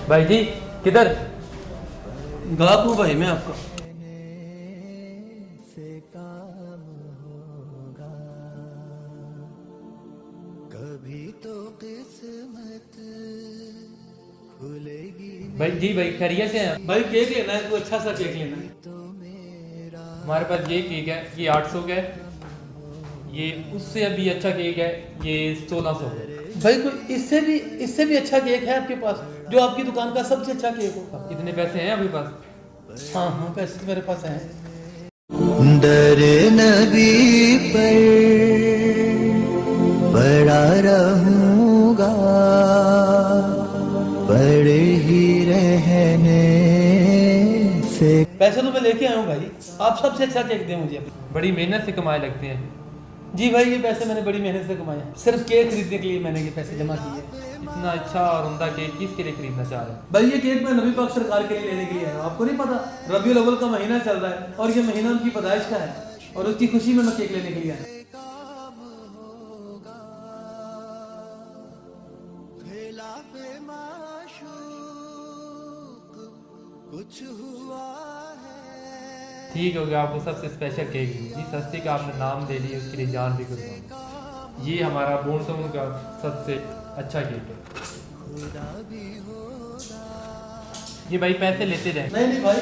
भाई जी किधर? गाहक हूँ भाई मैं आपका। कभी तो किस्मत खुलेगी भाई जी भाई खैरियत से हैं? भाई केक लेना है, कोई अच्छा सा केक लेना है। तो मेरा हमारे पास ये केक है, ये 800 का है। ये उससे अभी अच्छा केक है, ये 1600 का है। भाई कोई इससे भी अच्छा केक है आपके पास, जो आपकी दुकान का सबसे अच्छा केक हो। अब इतने पैसे हैं आपके पास? हाँ हाँ, पैसे तो मेरे पास हैं। दर नबी पर पड़ा रहूंगा, पड़े ही रहने से। पैसे तो मैं लेके आया हूँ भाई, आप सबसे अच्छा केक दें मुझे अभी। बड़ी मेहनत से कमाए लगते हैं। जी भाई, ये पैसे मैंने बड़ी मेहनत से कमाए हैं, सिर्फ केक खरीदने के लिए मैंने ये पैसे जमा किए हैं। इतना अच्छा और उम्दा केक किसके लिए खरीदना चाह रहे हैं? भाई ये केक मैं नबी पाक सरकार के लिए लेने के लिए आया हूँ। आपको नहीं पता, रबीउल अव्वल का महीना चल रहा है और ये महीना उनकी पैदाइश का है, और उसकी खुशी में मैं केक लेने के लिए आया हूँ। कुछ हुआ है ठीक हो गया, आपको सबसे स्पेशल केक जिस हस्ती का आपने नाम दे लिया उसके लिए जान भी कुर्बान। ये हमारा बोनटोन का सबसे अच्छा केक है। ये भाई पैसे लेते जाए। नहीं नहीं भाई,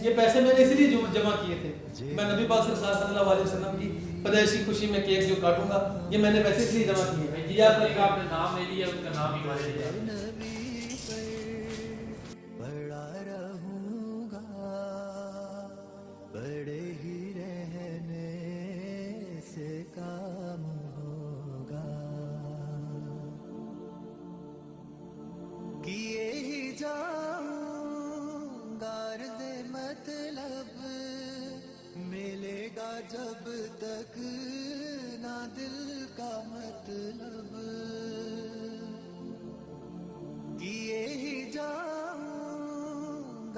ये पैसे मैंने इसलिए जमा किए थे, मैं नबी पाक सल्लल्लाहु अलैहि वसल्लम की पैदाइश की खुशी में केक जो काटूंगा, ये मैंने पैसे इसलिए जमा किए हैं। जी आपने नाम ले लिया, उसका नाम ही हमारे लिए। बड़ा रहूंगा, बड़े ही रहने से काम होगा। किए ही जाऊंगा अर्ज़े मतलब, मिलेगा जब तक ना दिल का मतलब।